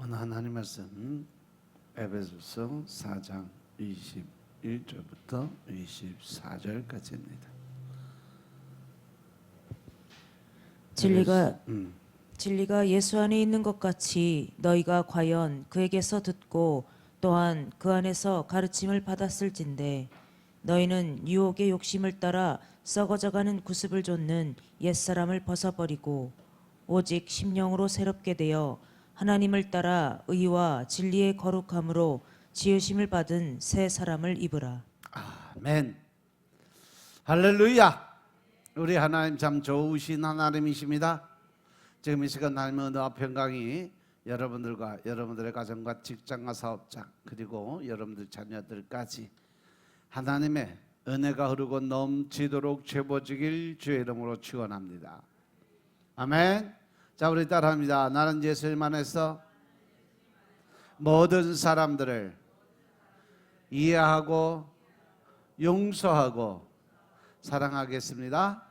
오늘 하나님 말씀 에베소서 4장 21절부터 24절까지입니다. 진리가 예수 안에 있는 것 같이 너희가 과연 그에게서 듣고 또한 그 안에서 가르침을 받았을진데 너희는 유혹의 욕심을 따라 썩어져가는 구습을 좇는 옛사람을 벗어버리고 오직 심령으로 새롭게 되어 하나님을 따라 의와 진리의 거룩함으로 지으심을 받은 새 사람을 입으라. 아멘. 할렐루야. 우리 하나님 참 좋으신 하나님이십니다. 지금 이 시간 하나님의 은혜와 평강이 여러분들과 여러분들의 가정과 직장과 사업장 그리고 여러분들 자녀들까지 하나님의 은혜가 흐르고 넘치도록 채워지길 주의 이름으로 축원합니다. 아멘. 자, 우리 따라합니다. 나는 예수님 안에서 모든 사람들을 이해하고 용서하고 사랑하겠습니다.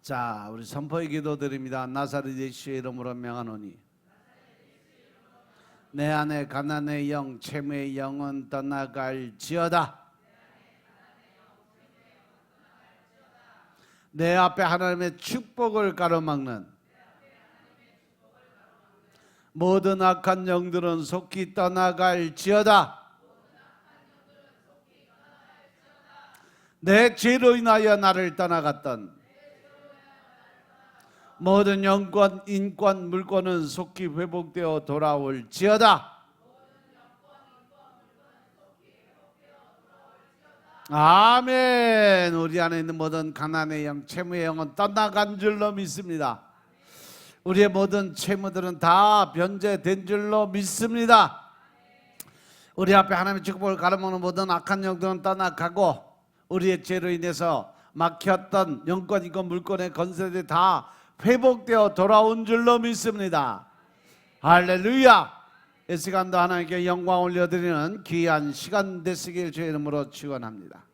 자, 우리 선포의 기도 드립니다. 나사렛 예수의 이름으로 명하노니 내 안에 가난의 영, 채무의 영은 떠나갈지어다. 내 앞에 하나님의 축복을 가로막는 모든 악한 영들은 속히 떠나갈지어다. 내 죄로 인하여 나를 떠나갔던 모든 영권, 인권, 물권은 속히 회복되어 돌아올지어다. 아멘. 우리 안에 있는 모든 가난의 영, 채무의 영은 떠나간 줄로 믿습니다. 우리의 모든 채무들은 다 변제된 줄로 믿습니다. 우리 앞에 하나님의 축복을 가로막는 모든 악한 영들은 떠나가고 우리의 죄로 인해서 막혔던 영권, 인권, 물권의 건설들이 다 회복되어 돌아온 줄로 믿습니다. 할렐루야. 이 시간도 하나님께 영광 올려드리는 귀한 시간 되시길 주의 이름으로 축원합니다.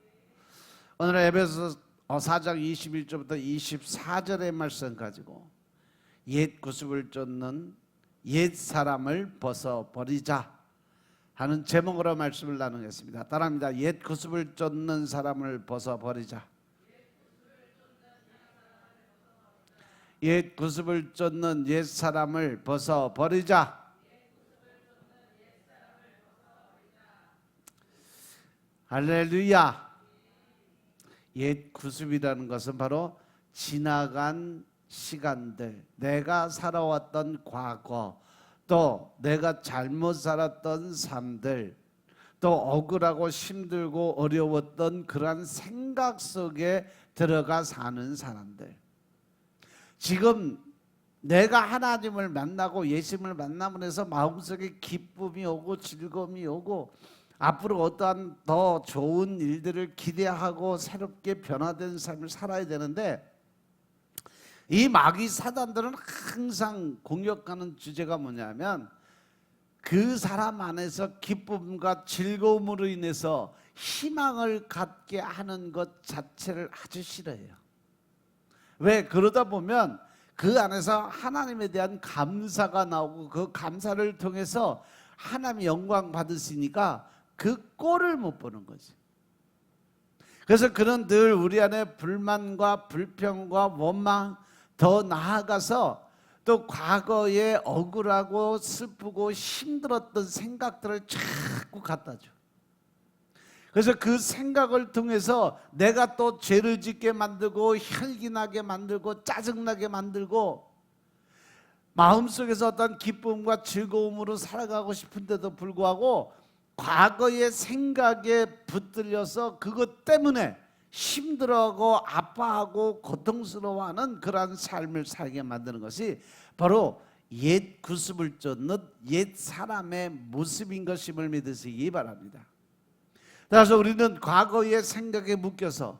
오늘 에베소서 4장 21절부터 24절의 말씀 가지고 옛 구습을 쫓는 옛 사람을 벗어버리자 하는 제목으로 말씀을 나누겠습니다. 따라합니다. 옛 구습을 쫓는 사람을 벗어버리자. 옛 구습을 쫓는 옛 사람을 벗어버리자. 할렐루야. 옛 구습이라는 것은 바로 지나간 시간들, 내가 살아왔던 과거, 또 내가 잘못 살았던 삶들, 또 억울하고 힘들고 어려웠던 그러한 생각 속에 들어가 사는 사람들. 지금 내가 하나님을 만나고 예수님을 만남으로 해서 마음속에 기쁨이 오고 즐거움이 오고 앞으로 어떠한 더 좋은 일들을 기대하고 새롭게 변화된 삶을 살아야 되는데, 이 마귀 사단들은 항상 공격하는 주제가 뭐냐면 그 사람 안에서 기쁨과 즐거움으로 인해서 희망을 갖게 하는 것 자체를 아주 싫어해요. 왜? 그러다 보면 그 안에서 하나님에 대한 감사가 나오고 그 감사를 통해서 하나님의 영광 받으시니까 그 꼴을 못 보는 거지. 그래서 그는 늘 우리 안에 불만과 불평과 원망, 더 나아가서 또 과거에 억울하고 슬프고 힘들었던 생각들을 자꾸 갖다 줘. 그래서 그 생각을 통해서 내가 또 죄를 짓게 만들고 혈기나게 만들고 짜증나게 만들고 마음속에서 어떤 기쁨과 즐거움으로 살아가고 싶은데도 불구하고 과거의 생각에 붙들려서 그것 때문에 힘들어하고 아파하고 고통스러워하는 그러한 삶을 살게 만드는 것이 바로 옛 구습을 쫓는 옛 사람의 모습인 것임을 믿으시기 바랍니다. 따라서 우리는 과거의 생각에 묶여서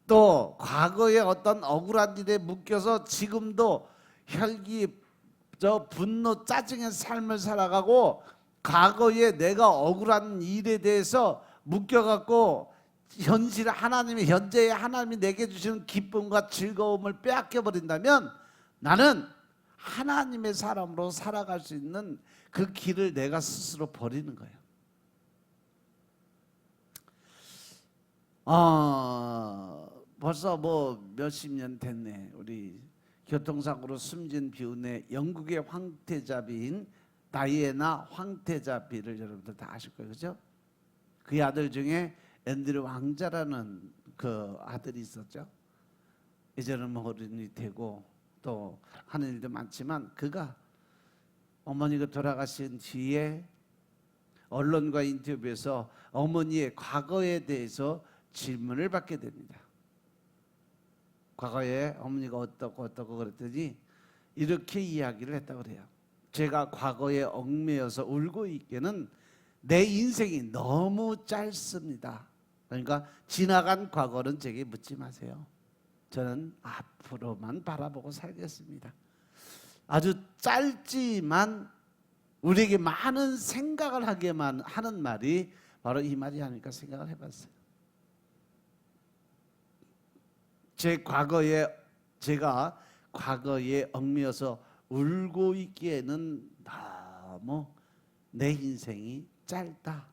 또 과거의 어떤 억울한 일에 묶여서 지금도 혈기, 분노, 짜증의 삶을 살아가고 과거에 내가 억울한 일에 대해서 묶여갖고 현실 하나님이 현재의 하나님이 내게 주시는 기쁨과 즐거움을 빼앗겨 버린다면 나는 하나님의 사람으로 살아갈 수 있는 그 길을 내가 스스로 버리는 거예요. 벌써 뭐 몇십 년 됐네. 우리 교통사고로 숨진 비운의 영국의 황태자비인 다이애나 황태자비를 여러분들 다 아실 거예요, 그죠? 그의 아들 중에 앤드류 왕자라는 그 아들이 있었죠. 이제는 뭐 어른이 되고 또 하는 일도 많지만, 그가 어머니가 돌아가신 뒤에 언론과 인터뷰에서 어머니의 과거에 대해서 질문을 받게 됩니다. 과거에 어머니가 어떻고 그랬더니 이렇게 이야기를 했다고 그래요. 제가 과거에 얽매여서 울고 있기는 내 인생이 너무 짧습니다. 그러니까 지나간 과거는 제게 묻지 마세요. 저는 앞으로만 바라보고 살겠습니다. 아주 짧지만 우리에게 많은 생각을 하게만 하는 말이 바로 이 말이 아닐까 생각을 해봤어요. 제가 과거에 얽매여서 울고 있기에는 너무 내 인생이 짧다.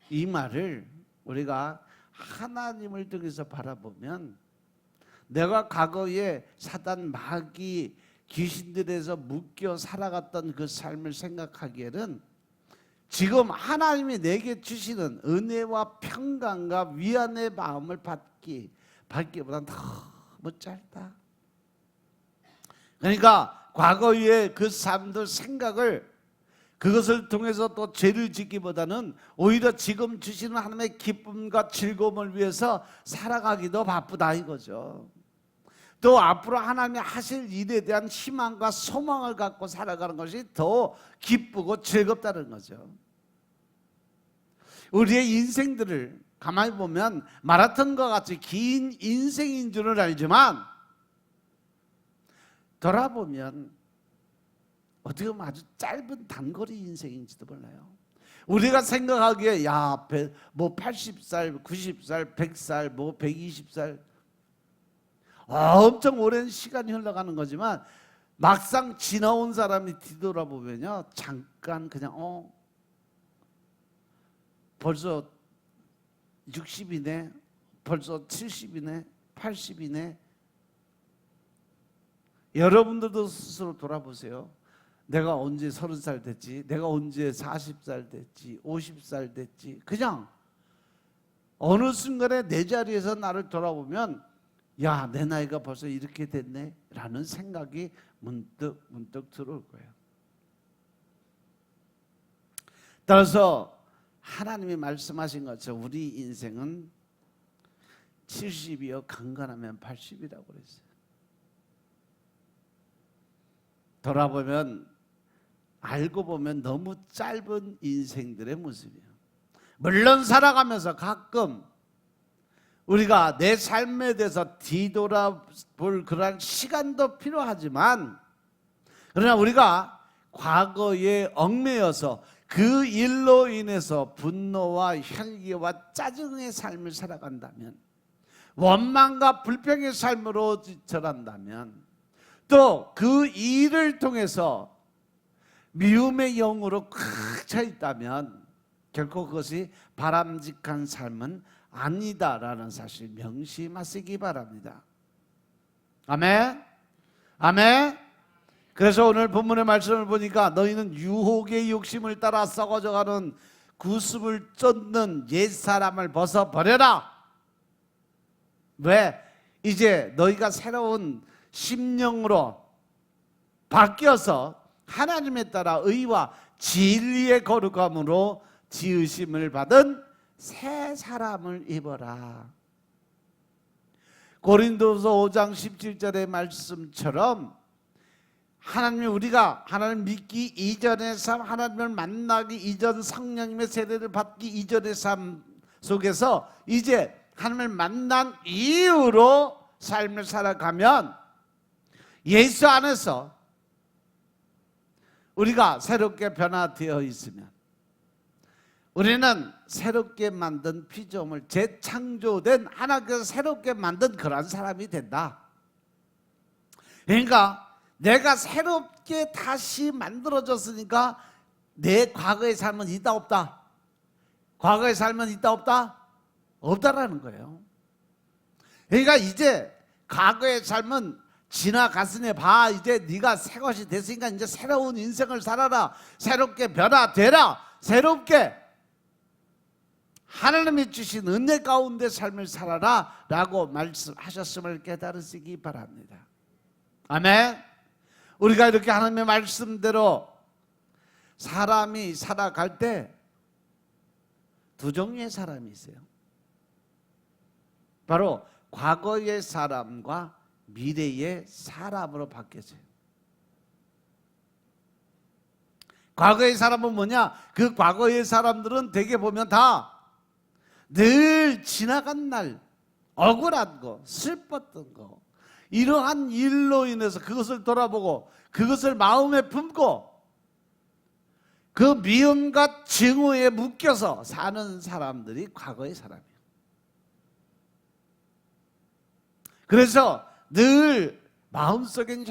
이 말을 우리가 하나님을 통해서 바라보면, 내가 과거에 사단, 마귀, 귀신들에서 묶여 살아갔던 그 삶을 생각하기에는 지금 하나님이 내게 주시는 은혜와 평강과 위안의 마음을 받기보다 너무 짧다. 그러니까 과거의 그 삶들 생각을, 그것을 통해서 또 죄를 짓기보다는 오히려 지금 주시는 하나님의 기쁨과 즐거움을 위해서 살아가기도 바쁘다 이거죠. 또 앞으로 하나님이 하실 일에 대한 희망과 소망을 갖고 살아가는 것이 더 기쁘고 즐겁다는 거죠. 우리의 인생들을 가만히 보면 마라톤과 같이 긴 인생인 줄은 알지만, 돌아보면 어떻게 보면 아주 짧은 단거리 인생인지도 몰라요. 우리가 생각하기에 뭐 80살, 90살, 100살, 뭐 120살 엄청 오랜 시간이 흘러가는 거지만, 막상 지나온 사람이 뒤돌아보면요, 잠깐 그냥 벌써 60이네, 벌써 70이네, 80이네. 여러분들도 스스로 돌아보세요. 내가 언제 30살 됐지? 내가 언제 40살 됐지? 50살 됐지? 그냥 어느 순간에 내 자리에서 나를 돌아보면, 야, 내 나이가 벌써 이렇게 됐네 라는 생각이 문득 들어올 거예요. 따라서 하나님이 말씀하신 것처럼 우리 인생은 70이요 강건하면 80이라고 그랬어요. 돌아보면, 알고 보면 너무 짧은 인생들의 모습이에요. 물론 살아가면서 가끔 우리가 내 삶에 대해서 뒤돌아볼 그런 시간도 필요하지만, 그러나 우리가 과거에 얽매여서 그 일로 인해서 분노와 혈기와 짜증의 삶을 살아간다면, 원망과 불평의 삶으로 절한다면, 또 그 일을 통해서 미움의 영으로 꽉 차 있다면 결코 그것이 바람직한 삶은 아니다라는 사실 명심하시기 바랍니다. 아멘. 아멘. 그래서 오늘 본문의 말씀을 보니까, 너희는 유혹의 욕심을 따라 썩어져가는 구습을 쫓는 옛사람을 벗어버려라. 왜? 이제 너희가 새로운 심령으로 바뀌어서 하나님에 따라 의와 진리의 거룩함으로 지으심을 받은 새 사람을 입어라. 고린도서 5장 17절의 말씀처럼, 우리가 하나님 믿기 이전의 삶, 하나님을 만나기 이전, 성령님의 세례를 받기 이전의 삶 속에서 이제 하나님을 만난 이후로 삶을 살아가면, 예수 안에서 우리가 새롭게 변화되어 있으면 우리는 새롭게 만든 피조물, 재창조된 하나님께서 새롭게 만든 그런 사람이 된다. 그러니까 내가 새롭게 다시 만들어졌으니까 내 과거의 삶은 있다 없다? 과거의 삶은 있다 없다? 없다라는 거예요. 그러니까 이제 과거의 삶은 지나갔으니 봐, 이제 네가 새 것이 됐으니까 이제 새로운 인생을 살아라. 새롭게 변화되라. 새롭게 하나님이 주신 은혜 가운데 삶을 살아라 라고 말씀하셨음을 깨달으시기 바랍니다. 아멘. 우리가 이렇게 하나님의 말씀대로 사람이 살아갈 때 두 종류의 사람이 있어요. 바로 과거의 사람과 미래의 사람으로 바뀌어져요. 과거의 사람은 뭐냐? 그 과거의 사람들은 대개 보면 다 늘 지나간 날, 억울한 거, 슬펐던 거, 이러한 일로 인해서 그것을 돌아보고 그것을 마음에 품고 그 미움과 증오에 묶여서 사는 사람들이 과거의 사람이에요. 그래서 늘 마음속엔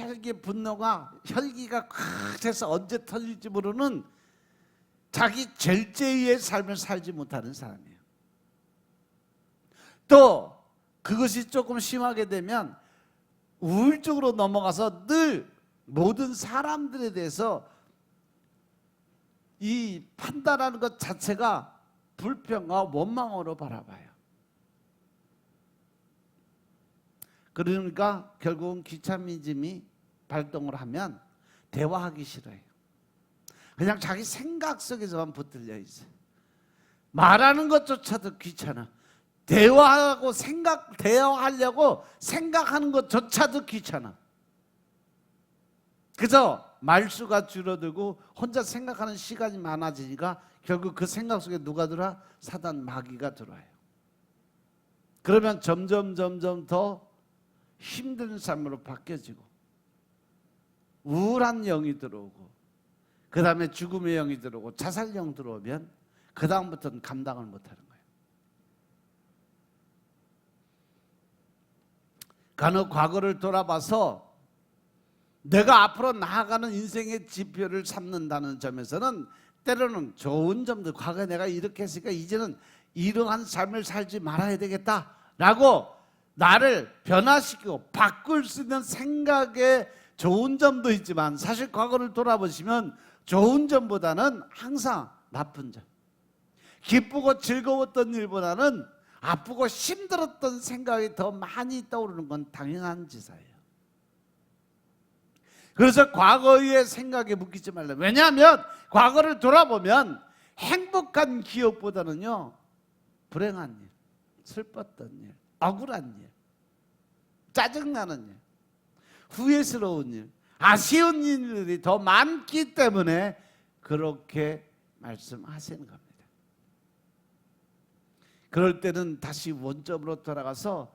혈기가 꽉 차서 언제 터질지 모르는 자기 절제의 삶을 살지 못하는 사람이에요. 또 그것이 조금 심하게 되면 우울증으로 넘어가서 늘 모든 사람들에 대해서 이 판단하는 것 자체가 불평과 원망으로 바라봐요. 그러니까 결국은 귀차니즘이 발동을 하면 대화하기 싫어요. 그냥 자기 생각 속에서만 붙들려 있어요. 말하는 것조차도 귀찮아. 대화하려고 생각하는 것조차도 귀찮아. 그래서 말수가 줄어들고 혼자 생각하는 시간이 많아지니까 결국 그 생각 속에 누가 들어와? 사단 마귀가 들어와요. 그러면 점점 더 힘든 삶으로 바뀌어지고 우울한 영이 들어오고 그 다음에 죽음의 영이 들어오고 자살령 들어오면 그 다음부터는 감당을 못하는 거예요. 간혹 과거를 돌아봐서 내가 앞으로 나아가는 인생의 지표를 삼는다는 점에서는 때로는 좋은 점들, 과거에 내가 이렇게 했으니까 이제는 이러한 삶을 살지 말아야 되겠다라고 나를 변화시키고 바꿀 수 있는 생각에 좋은 점도 있지만 사실 과거를 돌아보시면 좋은 점보다는 항상 나쁜 점, 기쁘고 즐거웠던 일보다는 아프고 힘들었던 생각이 더 많이 떠오르는 건 당연한 지사예요. 그래서 과거의 생각에 묶이지 말라. 왜냐하면 과거를 돌아보면 행복한 기억보다는요 불행한 일, 슬펐던 일, 억울한 일, 짜증나는 일, 후회스러운 일, 아쉬운 일들이 더 많기 때문에 그렇게 말씀하시는 겁니다. 그럴 때는 다시 원점으로 돌아가서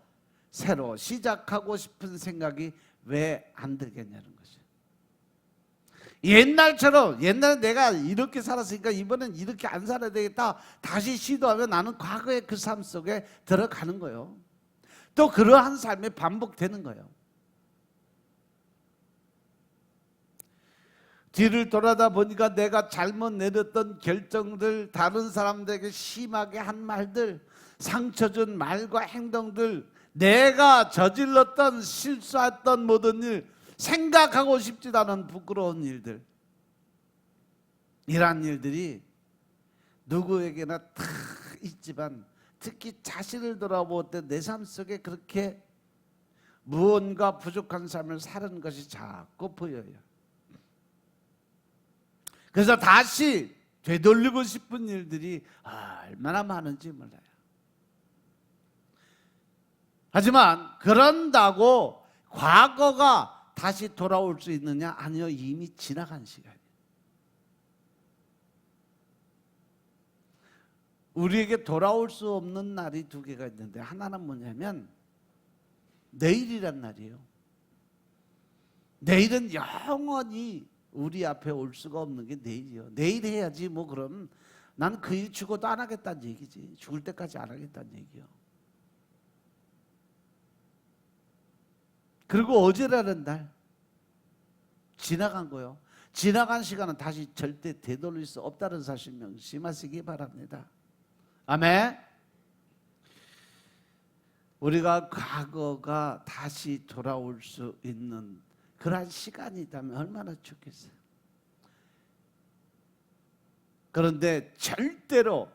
새로 시작하고 싶은 생각이 왜 안 들겠냐는 거죠. 옛날처럼 옛날에 내가 이렇게 살았으니까 이번엔 이렇게 안 살아야 되겠다 다시 시도하면 나는 과거의 그 삶 속에 들어가는 거예요. 또 그러한 삶이 반복되는 거예요. 뒤를 돌아다 보니까 내가 잘못 내렸던 결정들, 다른 사람들에게 심하게 한 말들, 상처 준 말과 행동들, 내가 저질렀던 실수했던 모든 일, 생각하고 싶지도 않은 부끄러운 일들, 이러한 일들이 누구에게나 다 있지만 특히 자신을 돌아볼 때 내 삶 속에 그렇게 무언가 부족한 삶을 사는 것이 자꾸 보여요. 그래서 다시 되돌리고 싶은 일들이 얼마나 많은지 몰라요. 하지만 그런다고 과거가 다시 돌아올 수 있느냐? 아니요, 이미 지나간 시간이에요. 우리에게 돌아올 수 없는 날이 두 개가 있는데 하나는 뭐냐면 내일이란 날이에요. 내일은 영원히 우리 앞에 올 수가 없는 게 내일이요. 내일 해야지 뭐 그럼 난 그 일 죽어도 안 하겠다는 얘기지. 죽을 때까지 안 하겠다는 얘기요. 그리고 어제라는 날, 지나간 거요. 지나간 시간은 다시 절대 되돌릴 수 없다는 사실 명심하시기 바랍니다. 아멘. 우리가 과거가 다시 돌아올 수 있는 그러한 시간이 있다면 얼마나 좋겠어요. 그런데 절대로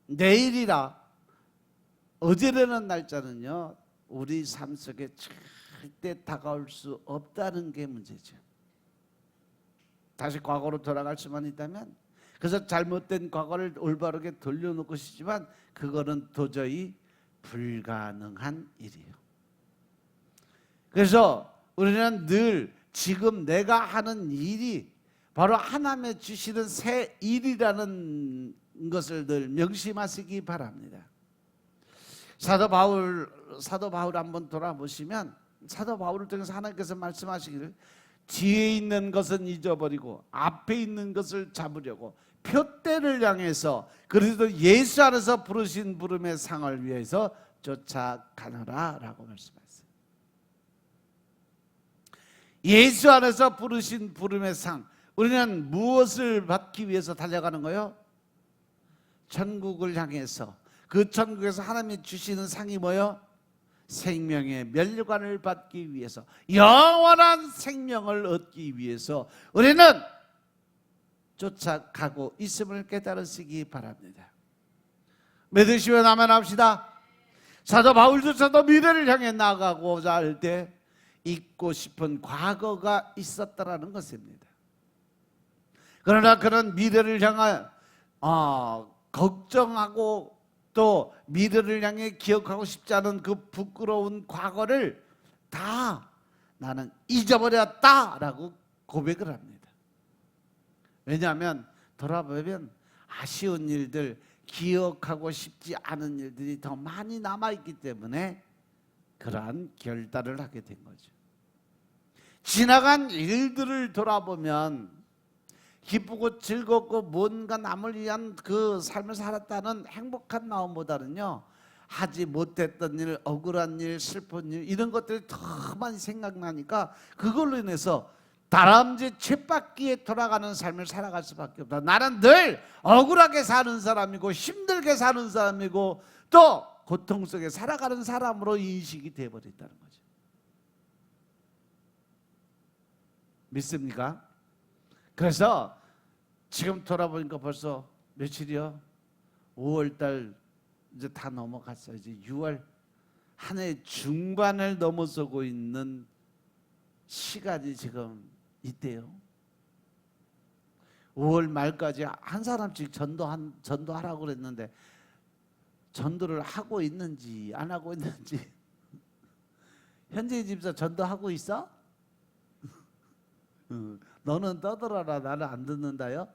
내일이라 어제라는 날짜는요, 우리 삶 속에 절대 다가올 수 없다는 게 문제죠. 다시 과거로 돌아갈 수만 있다면, 그래서 잘못된 과거를 올바르게 돌려놓고 싶지만 그거는 도저히 불가능한 일이에요. 그래서 우리는 늘 지금 내가 하는 일이 바로 하나님의 주시는 새 일이라는 것을 늘 명심하시기 바랍니다. 사도 바울 한번 돌아보시면 사도 바울을 통해서 하나님께서 말씀하시기를 뒤에 있는 것은 잊어버리고 앞에 있는 것을 잡으려고 표대를 향해서 그리스도 예수 안에서 부르신 부름의 상을 위해서 쫓아가노라 라고 말씀하셨어요. 예수 안에서 부르신 부름의 상, 우리는 무엇을 받기 위해서 달려가는 거예요? 천국을 향해서. 그 천국에서 하나님이 주시는 상이 뭐예요? 생명의 멸관을 받기 위해서, 영원한 생명을 얻기 위해서 우리는 쫓아가고 있음을 깨달으시기 바랍니다. 믿으시면 아멘 합시다. 사도 바울조차도 미래를 향해 나아가고자 할 때 잊고 싶은 과거가 있었다라는 것입니다. 그러나 그런 미래를 향해 걱정하고 또 미래를 향해 기억하고 싶지 않은 그 부끄러운 과거를 다 나는 잊어버렸다라고 고백을 합니다. 왜냐하면 돌아보면 아쉬운 일들, 기억하고 싶지 않은 일들이 더 많이 남아있기 때문에 그러한 결단을 하게 된 거죠. 지나간 일들을 돌아보면 기쁘고 즐겁고 뭔가 남을 위한 그 삶을 살았다는 행복한 마음보다는요, 하지 못했던 일, 억울한 일, 슬픈 일, 이런 것들이 더 많이 생각나니까 그걸로 인해서 다람쥐 쳇바퀴에 돌아가는 삶을 살아갈 수밖에 없다. 나는 늘 억울하게 사는 사람이고 힘들게 사는 사람이고 또 고통 속에 살아가는 사람으로 인식이 되어버렸다는 거죠. 믿습니까? 그래서 지금 돌아보니까 벌써 며칠이요? 5월달 이제 다 넘어갔어요. 이제 6월, 한 해 중반을 넘어서고 있는 시간이 지금 있대요. 5월 말까지 한 사람씩 전도하라고 그랬는데 전도를 하고 있는지 안 하고 있는지. 현재 집사 전도하고 있어? 너는 떠들어라, 나는 안 듣는다요.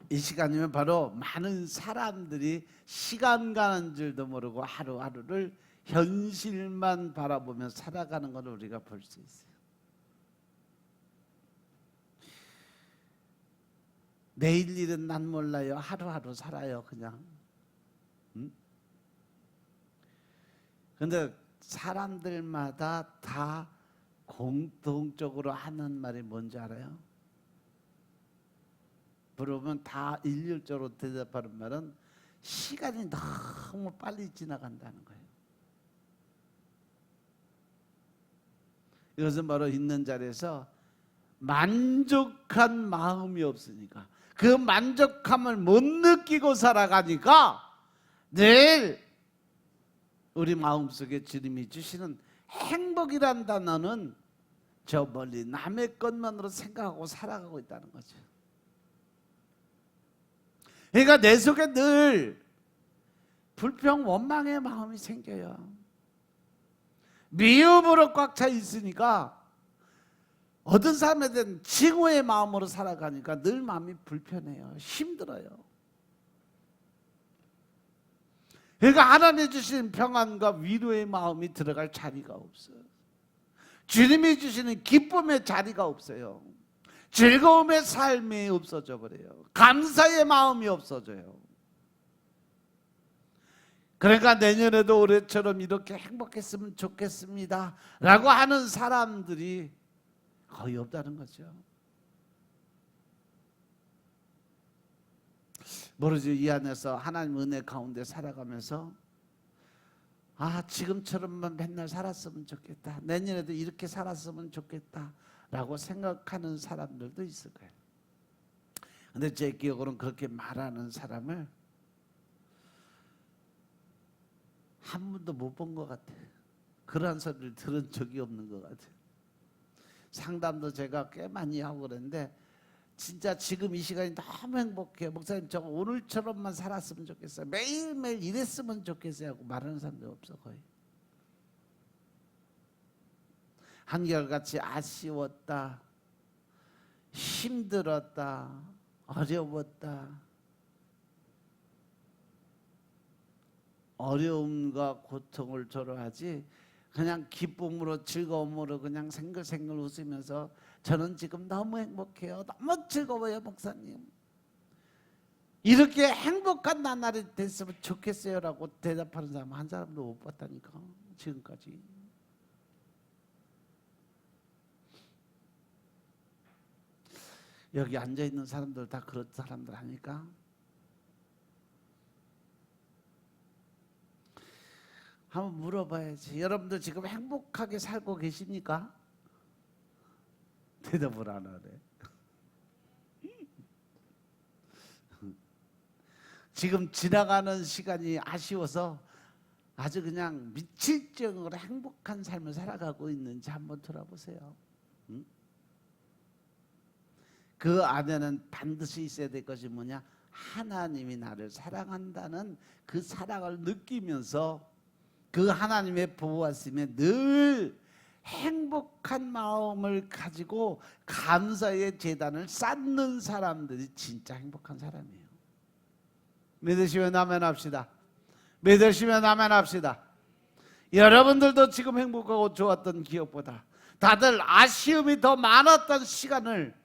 이 시간이면 바로 많은 사람들이 시간 가는 줄도 모르고 하루하루를 현실만 바라보며 살아가는 걸 우리가 볼 수 있어요. 내일 일은 난 몰라요. 하루하루 살아요 그냥. 근데 사람들마다 다 공통적으로 하는 말이 뭔지 알아요? 물어보면 다 일률적으로 대답하는 말은 시간이 너무 빨리 지나간다는 거예요. 이것은 바로 있는 자리에서 만족한 마음이 없으니까, 그 만족함을 못 느끼고 살아가니까 늘 우리 마음속에 주님이 주시는 행복이란 단어는 저 멀리 남의 것만으로 생각하고 살아가고 있다는 거죠. 그러니까 내 속에 늘 불평, 원망의 마음이 생겨요. 미움으로 꽉 차 있으니까 어떤 사람에 대한 증오의 마음으로 살아가니까 늘 마음이 불편해요. 힘들어요. 그러니까 하나님이 주신 평안과 위로의 마음이 들어갈 자리가 없어요. 주님이 주시는 기쁨의 자리가 없어요. 즐거움의 삶이 없어져 버려요. 감사의 마음이 없어져요. 그러니까 내년에도 올해처럼 이렇게 행복했으면 좋겠습니다 라고 하는 사람들이 거의 없다는 거죠. 모르지, 이 안에서 하나님 은혜 가운데 살아가면서 지금처럼만 맨날 살았으면 좋겠다, 내년에도 이렇게 살았으면 좋겠다 라고 생각하는 사람들도 있을 거예요. 근데 제 기억으로는 그렇게 말하는 사람을 한 번도 못 본 것 같아요. 그러한 소리를 들은 적이 없는 것 같아요. 상담도 제가 꽤 많이 하고 그랬는데 진짜 지금 이 시간이 너무 행복해요. 목사님, 저 오늘처럼만 살았으면 좋겠어요, 매일매일 이랬으면 좋겠어요 하고 말하는 사람도 없어. 거의 한결같이 아쉬웠다, 힘들었다, 어려웠다, 어려움과 고통을 조로하지 그냥 기쁨으로 즐거움으로 그냥 생글생글 웃으면서 저는 지금 너무 행복해요, 너무 즐거워요 목사님, 이렇게 행복한 나날이 됐으면 좋겠어요 라고 대답하는 사람 한 사람도 못 봤다니까 지금까지. 여기 앉아있는 사람들 다 그런 사람들 아닐까? 한번 물어봐야지. 여러분들 지금 행복하게 살고 계십니까? 대답을 안 하네. 지금 지나가는 시간이 아쉬워서 아주 그냥 미칠 정도로 행복한 삶을 살아가고 있는지 한번 돌아보세요. 응? 그 안에는 반드시 있어야 될 것이 뭐냐? 하나님이 나를 사랑한다는 그 사랑을 느끼면서 그 하나님의 보호하심에 늘 행복한 마음을 가지고 감사의 제단을 쌓는 사람들이 진짜 행복한 사람이에요. 믿으시면 아멘 합시다. 믿으시면 아멘 합시다. 여러분들도 지금 행복하고 좋았던 기억보다 다들 아쉬움이 더 많았던 시간을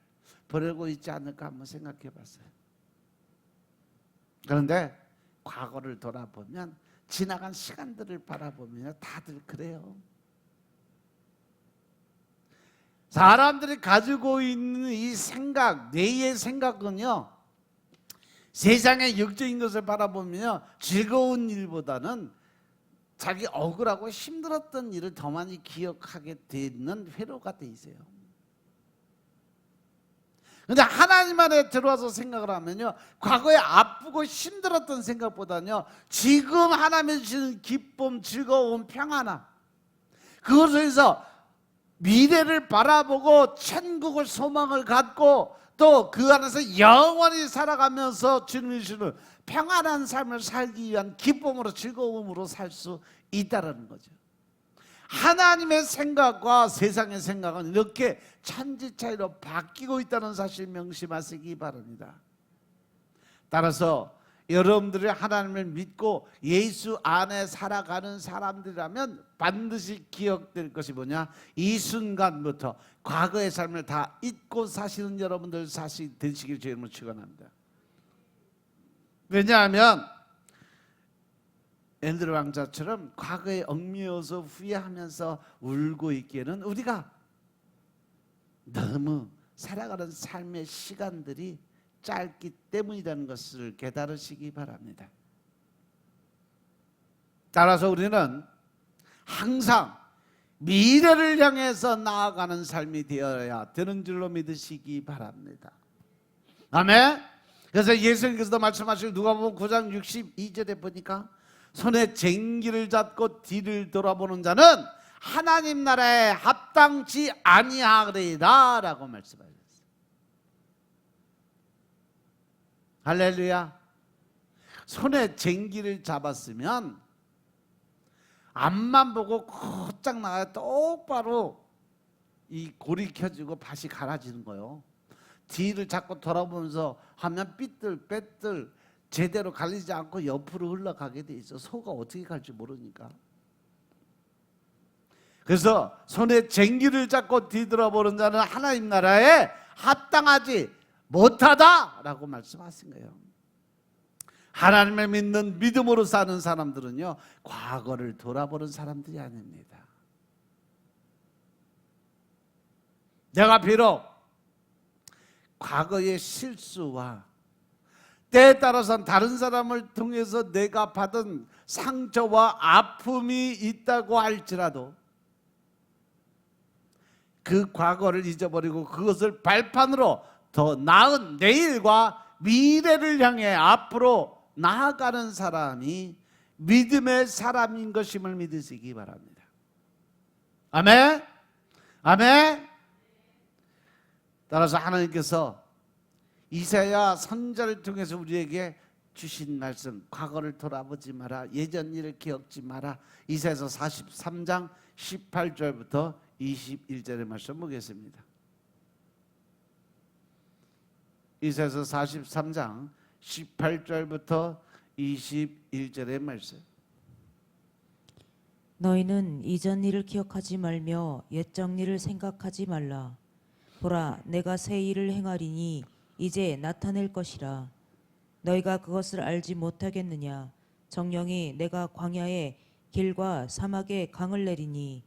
보내고 있지 않을까 한번 생각해 봤어요. 그런데 과거를 돌아보면, 지나간 시간들을 바라보면 다들 그래요. 사람들이 가지고 있는 이 생각, 뇌의 생각은요, 세상의 육적인 것을 바라보면 즐거운 일보다는 자기 억울하고 힘들었던 일을 더 많이 기억하게 되는 회로가 돼 있어요. 근데 하나님 안에 들어와서 생각을 하면요, 과거에 아프고 힘들었던 생각보다는요, 지금 하나님이 주시는 기쁨, 즐거움, 평안함, 그것에서 미래를 바라보고 천국을 소망을 갖고 또 그 안에서 영원히 살아가면서 주님이 주는 평안한 삶을 살기 위한 기쁨으로, 즐거움으로 살 수 있다는 거죠. 하나님의 생각과 세상의 생각은 이렇게 천지 차이로 바뀌고 있다는 사실 명심하시기 바랍니다. 따라서 여러분들이 하나님을 믿고 예수 안에 살아가는 사람들이라면 반드시 기억될 것이 뭐냐? 이 순간부터 과거의 삶을 다 잊고 사시는 여러분들 사실 되시길 주님으로 축원합니다. 왜냐하면 앤드류 왕자처럼 과거에 얽매여서 후회하면서 울고 있기에는 우리가 너무 살아가는 삶의 시간들이 짧기 때문이라는 것을 깨달으시기 바랍니다. 따라서 우리는 항상 미래를 향해서 나아가는 삶이 되어야 되는 줄로 믿으시기 바랍니다. 아멘. 그래서 예수님께서도 말씀하시고 누가복음 9장 62절에 보니까 손에 쟁기를 잡고 뒤를 돌아보는 자는 하나님 나라에 합당치 아니하리라 라고 말씀하셨어요. 할렐루야. 손에 쟁기를 잡았으면 앞만 보고 곧장 나가야 똑바로 이 골이 켜지고 밭이 갈아지는 거예요. 뒤를 자꾸 돌아보면서 하면 삐뚤빼뚤 제대로 갈리지 않고 옆으로 흘러가게 돼 있어. 소가 어떻게 갈지 모르니까. 그래서 손에 쟁기를 잡고 뒤돌아보는 자는 하나님 나라에 합당하지 못하다라고 말씀하신 거예요. 하나님을 믿는 믿음으로 사는 사람들은요, 과거를 돌아보는 사람들이 아닙니다. 내가 비록 과거의 실수와 때에 따라서는 다른 사람을 통해서 내가 받은 상처와 아픔이 있다고 할지라도 그 과거를 잊어버리고 그것을 발판으로 더 나은 내일과 미래를 향해 앞으로 나아가는 사람이 믿음의 사람인 것임을 믿으시기 바랍니다. 아멘? 아멘? 따라서 하나님께서 이사야 선지자를 통해서 우리에게 주신 말씀, 과거를 돌아보지 마라, 예전 일을 기억지 마라. 이사야서 43장 18절부터 21절의 말씀 보겠습니다. 이사야서 43장 18절부터 21절의 말씀. 너희는 이전 일을 기억하지 말며 옛적 일을 생각하지 말라. 보라, 내가 새 일을 행하리니 이제 나타낼 것이라. 너희가 그것을 알지 못하겠느냐? 정령이 내가 광야에 길과 사막에 강을 내리니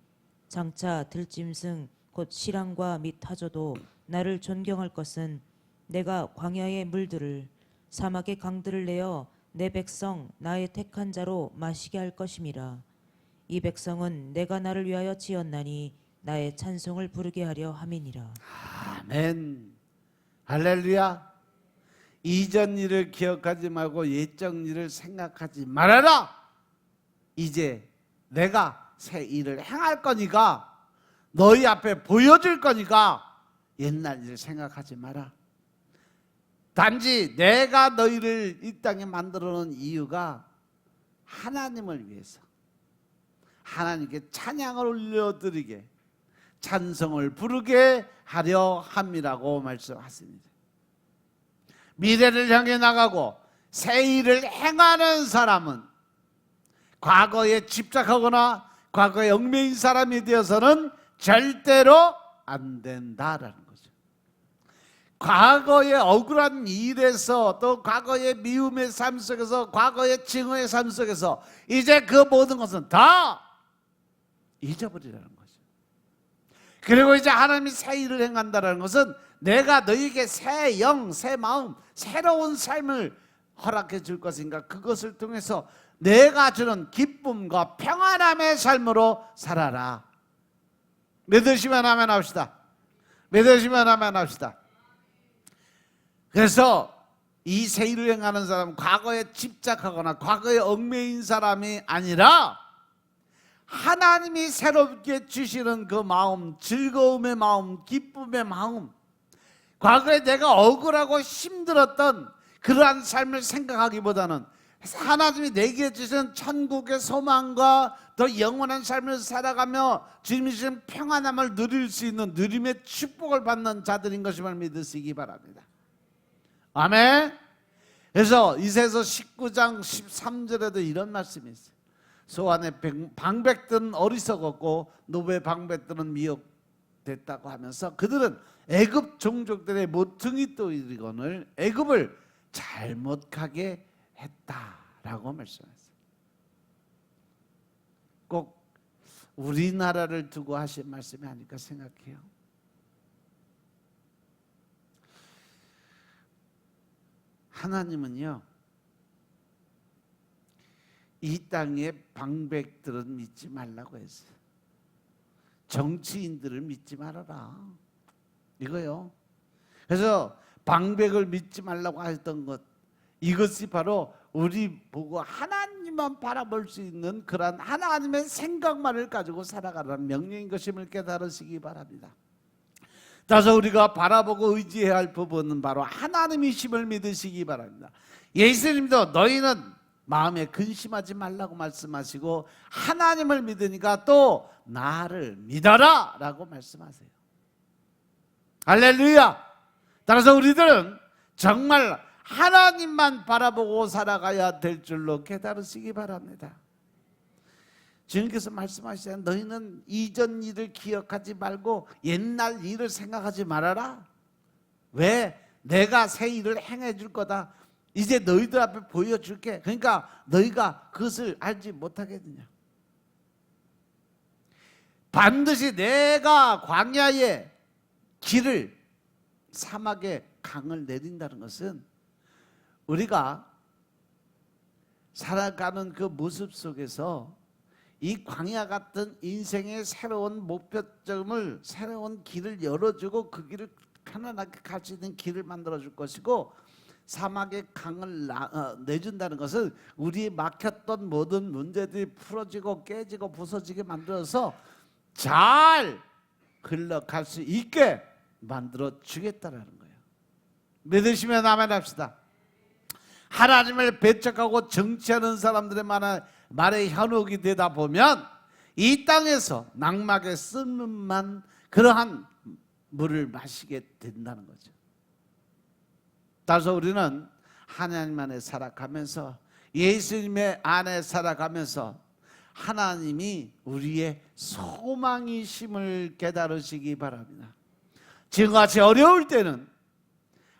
장차 들짐승 곧 시랑과 및 타조도 나를 존경할 것은 내가 광야의 물들을 사막의 강들을 내어 내 백성 나의 택한 자로 마시게 할 것임이라. 이 백성은 내가 나를 위하여 지었나니 나의 찬송을 부르게 하려 함이니라. 아멘. 할렐루야. 이전 일을 기억하지 말고 옛적 일을 생각하지 말아라. 이제 내가 새 일을 행할 거니까, 너희 앞에 보여줄 거니까 옛날 일을 생각하지 마라. 단지 내가 너희를 이 땅에 만들어 놓은 이유가 하나님을 위해서, 하나님께 찬양을 올려드리게, 찬송을 부르게 하려 함이라고 말씀하십니다. 미래를 향해 나가고 새 일을 행하는 사람은 과거에 집착하거나 과거에 얽매인 사람이 되어서는 절대로 안 된다라는 거죠. 과거의 억울한 일에서, 또 과거의 미움의 삶 속에서, 과거의 증오의 삶 속에서 이제 그 모든 것은 다 잊어버리라는 거죠. 그리고 이제 하나님이 새 일을 행한다는 것은 내가 너희에게 새 영, 새 마음, 새로운 삶을 허락해 줄 것인가, 그것을 통해서 내가 주는 기쁨과 평안함의 삶으로 살아라. 믿으시면 아멘 합시다. 믿으시면 아멘 합시다. 그래서 이 새 일을 행하는 사람은 과거에 집착하거나 과거에 얽매인 사람이 아니라 하나님이 새롭게 주시는 그 마음, 즐거움의 마음, 기쁨의 마음, 과거에 내가 억울하고 힘들었던 그러한 삶을 생각하기보다는 하나님이 내게 주신 천국의 소망과 더 영원한 삶을 살아가며 주님이 주신 평안함을 누릴 수 있는 누림의 축복을 받는 자들인 것임을 믿으시기 바랍니다. 아멘. 그래서 이사야서 19장 13절에도 이런 말씀이 있어요. 소안의 방백들은 어리석었고 노베 방백들은 미혹됐다고 하면서 그들은 애굽 종족들의 모퉁이 돌이거늘 애굽을 잘못 가게 했다라고 말씀하셨어요. 꼭 우리나라를 두고 하신 말씀이 아닐까 생각해요. 하나님은요, 이 땅의 방백들은 믿지 말라고 했어요. 정치인들을 믿지 말아라, 이거요. 그래서 방백을 믿지 말라고 했던 것, 이것이 바로 우리 보고 하나님만 바라볼 수 있는 그러한 하나님의 생각만을 가지고 살아가라는 명령인 것임을 깨달으시기 바랍니다. 따라서 우리가 바라보고 의지해야 할 부분은 바로 하나님이심을 믿으시기 바랍니다. 예수님도 너희는 마음에 근심하지 말라고 말씀하시고 하나님을 믿으니까 또 나를 믿어라 라고 말씀하세요. 할렐루야. 따라서 우리들은 정말 하나님만 바라보고 살아가야 될 줄로 깨달으시기 바랍니다. 주님께서 말씀하시잖아요. 너희는 이전 일을 기억하지 말고 옛날 일을 생각하지 말아라. 왜? 내가 새 일을 행해 줄 거다. 이제 너희들 앞에 보여줄게. 그러니까 너희가 그것을 알지 못하겠느냐. 반드시 내가 광야에 길을, 사막에 강을 내린다는 것은 우리가 살아가는 그 모습 속에서 이 광야 같은 인생의 새로운 목표점을, 새로운 길을 열어주고 그 길을 편안하게 갈 수 있는 길을 만들어줄 것이고, 사막에 강을 내준다는 것은 우리의 막혔던 모든 문제들이 풀어지고 깨지고 부서지게 만들어서 잘 흘러갈 수 있게 만들어 주겠다라는 거예요. 믿으시면 아멘 합시다. 하나님을 배척하고 정치하는 사람들의 말에 현혹이 되다 보면 이 땅에서 낙막에 썩는만 그러한 물을 마시게 된다는 거죠. 따라서 우리는 하나님 안에 살아가면서, 예수님의 안에 살아가면서 하나님이 우리의 소망이심을 깨달으시기 바랍니다. 지금같이 어려울 때는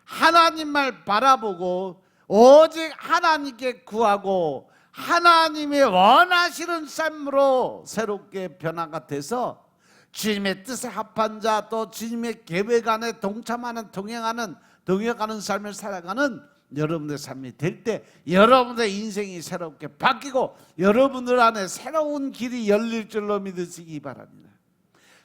하나님만 바라보고 오직 하나님께 구하고 하나님의 원하시는 삶으로 새롭게 변화가 돼서 주님의 뜻에 합한 자, 또 주님의 계획 안에 동행하는 삶을 살아가는 여러분의 삶이 될 때 여러분의 인생이 새롭게 바뀌고 여러분들 안에 새로운 길이 열릴 줄로 믿으시기 바랍니다.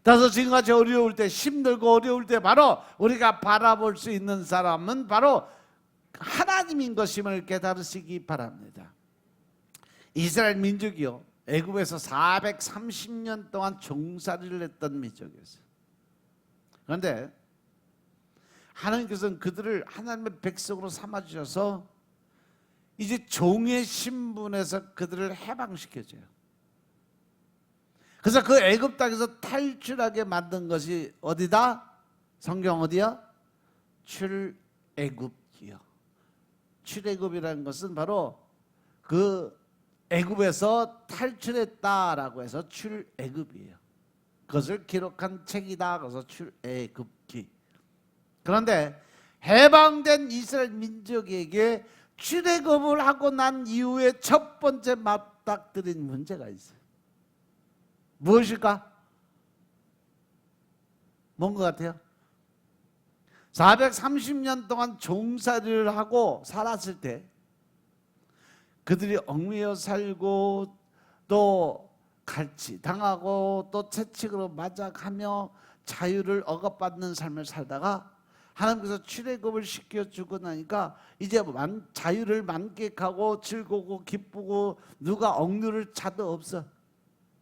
따라서 지금같이 어려울 때, 힘들고 어려울 때 바로 우리가 바라볼 수 있는 사람은 바로 하나님인 것임을 깨달으시기 바랍니다. 이스라엘 민족이요, 애굽에서 430년 동안 종살이를 했던 민족이었어요. 그런데 하나님께서는 그들을 하나님의 백성으로 삼아주셔서 이제 종의 신분에서 그들을 해방시켜줘요. 그래서 그 애굽 땅에서 탈출하게 만든 것이 어디다? 성경 어디야? 출애굽이요. 출애굽이라는 것은 바로 그 애굽에서 탈출했다라고 해서 출애굽이에요. 그것을 기록한 책이다. 그래서 출애굽기. 그런데 해방된 이스라엘 민족에게 출애굽을 하고 난 이후에 첫 번째 맞닥뜨린 문제가 있어요. 무엇일까? 뭔 것 같아요? 430년 동안 종살이를 하고 살았을 때 그들이 얽매여 살고 또 갈치 당하고 또 채찍으로 맞아가며 자유를 억압받는 삶을 살다가 하나님께서 출애굽을 시켜주고 나니까 이제 자유를 만끽하고 즐거고 기쁘고 누가 억누를 자도 없어.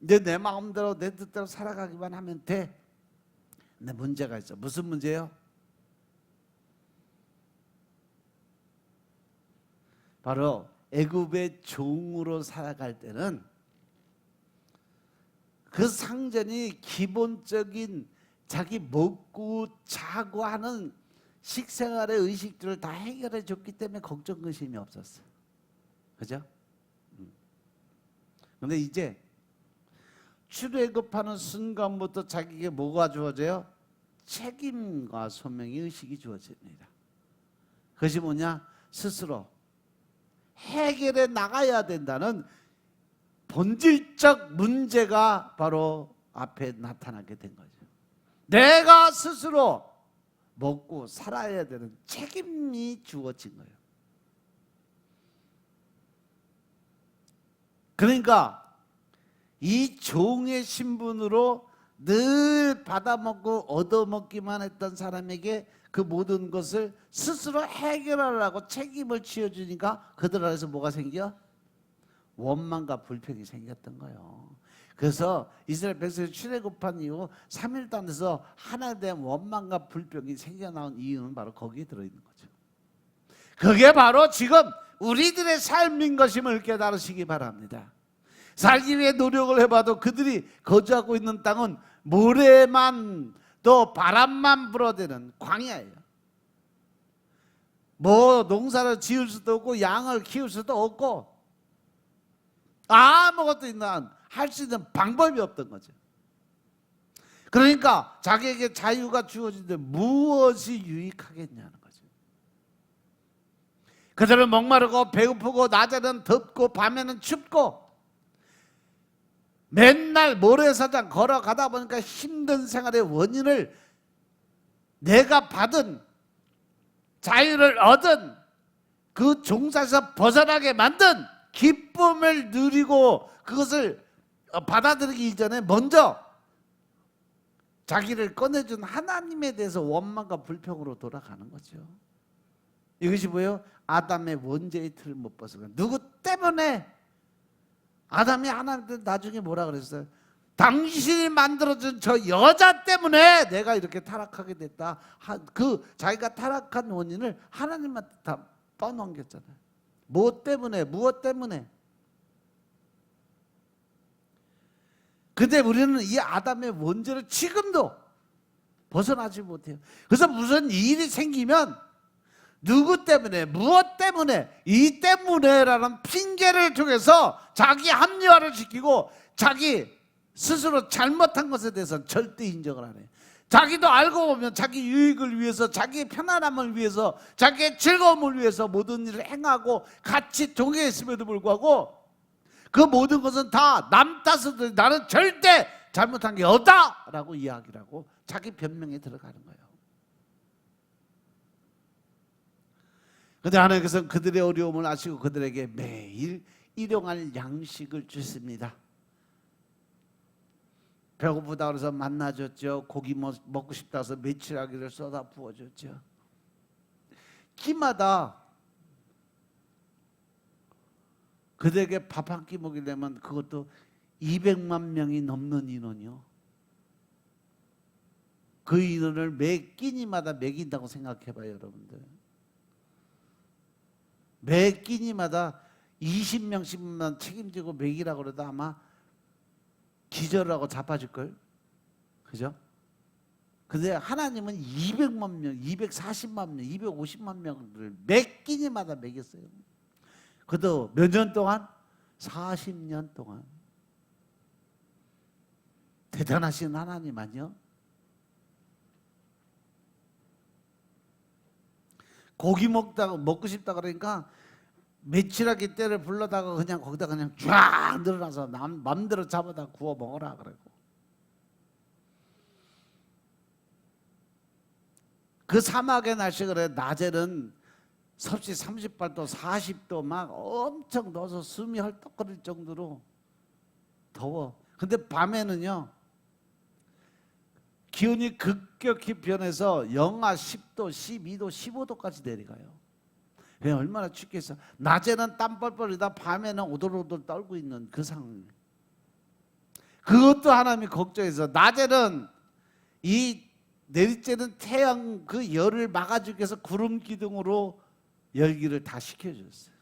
이제 내 마음대로 내 뜻대로 살아가기만 하면 돼. 근데 문제가 있어. 무슨 문제예요? 바로 애굽의 종으로 살아갈 때는 그 상전이 기본적인 자기 먹고 자고 하는 식생활의 의식들을 다 해결해 줬기 때문에 걱정 근심이 없었어. 그죠? 그런데 이제 출애굽하는 순간부터 자기에게 뭐가 주어져요? 책임과 소명의 의식이 주어집니다. 그것이 뭐냐? 스스로 해결해 나가야 된다는 본질적 문제가 바로 앞에 나타나게 된 거죠. 내가 스스로 먹고 살아야 되는 책임이 주어진 거예요. 그러니까 이 종의 신분으로 늘 받아먹고 얻어먹기만 했던 사람에게 그 모든 것을 스스로 해결하려고 책임을 지어주니까 그들 안에서 뭐가 생겨? 원망과 불평이 생겼던 거예요. 그래서 이스라엘 백성이 출애굽한 이후 3일 동안에서 하나에 대한 원망과 불평이 생겨나온 이유는 바로 거기에 들어있는 거죠. 그게 바로 지금 우리들의 삶인 것임을 깨달으시기 바랍니다. 살기 위해 노력을 해봐도 그들이 거주하고 있는 땅은 모래만 또 바람만 불어대는 광야예요. 뭐 농사를 지을 수도 없고 양을 키울 수도 없고 아무것도 할 수 있는 방법이 없던 거죠. 그러니까 자기에게 자유가 주어지는데 무엇이 유익하겠냐는 거죠. 그들은 목마르고 배고프고 낮에는 덥고 밤에는 춥고 맨날 모래사장 걸어가다 보니까 힘든 생활의 원인을 내가 받은 자유를 얻은 그 종사에서 벗어나게 만든 기쁨을 누리고 그것을 받아들이기 이전에 먼저 자기를 꺼내준 하나님에 대해서 원망과 불평으로 돌아가는 거죠. 이것이 뭐예요? 아담의 원죄의 틀을 못 벗어가. 누구 때문에? 아담이 하나님한테 나중에 뭐라 그랬어요? 당신이 만들어준 저 여자 때문에 내가 이렇게 타락하게 됐다. 그 자기가 타락한 원인을 하나님한테 다 떠넘겼잖아요. 뭐 때문에? 무엇 때문에? 근데 우리는 이 아담의 원죄를 지금도 벗어나지 못해요. 그래서 무슨 일이 생기면 누구 때문에, 무엇 때문에, 이 때문에라는 핑계를 통해서 자기 합리화를 시키고 자기 스스로 잘못한 것에 대해서는 절대 인정을 안 해요. 자기도 알고 보면 자기 유익을 위해서, 자기의 편안함을 위해서, 자기의 즐거움을 위해서 모든 일을 행하고 같이 동의했음에도 불구하고 그 모든 것은 다 남 탓을, 나는 절대 잘못한 게 없다 라고 이야기를 하고 자기 변명에 들어가는 거예요. 그런데 하나님께서는 그들의 어려움을 아시고 그들에게 매일 일용할 양식을 주십니다. 배고프다 그래서 만나줬죠. 고기 먹고 싶다 해서 메추라기를 쏟아 부어줬죠. 끼마다 그들에게 밥 한 끼 먹이려면 그것도 200만 명이 넘는 인원이요. 그 인원을 매 끼니마다 먹인다고 생각해봐요, 여러분들. 매 끼니마다 20명씩만 책임지고 먹이라고 그래도 아마 기절하고 자빠질걸. 그죠? 근데 하나님은 200만 명, 240만 명, 250만 명을 매 끼니마다 먹였어요. 그것도 몇 년 동안? 40년 동안. 대단하신 하나님 아니요? 고기 먹고 싶다 그러니까 메추라기 떼를 불러다가 그냥 거기다 그냥 쫙 늘어나서 맘대로 잡아다 구워 먹어라 그러고. 그 사막의 날씨 그래. 낮에는 섭씨 38도 40도 막 엄청 넣어서 숨이 헐떡거릴 정도로 더워. 근데 밤에는요 기온이 급격히 변해서 영하 10도 12도 15도까지 내려가요. 왜 얼마나 춥겠어. 낮에는 땀 뻘뻘이다 밤에는 오돌오돌 떨고 있는 그 상황. 그것도 하나님이 걱정해서 낮에는 이 내리쬐는 태양 그 열을 막아주기 위해서 구름 기둥으로 열기를 다 식혀줬어요.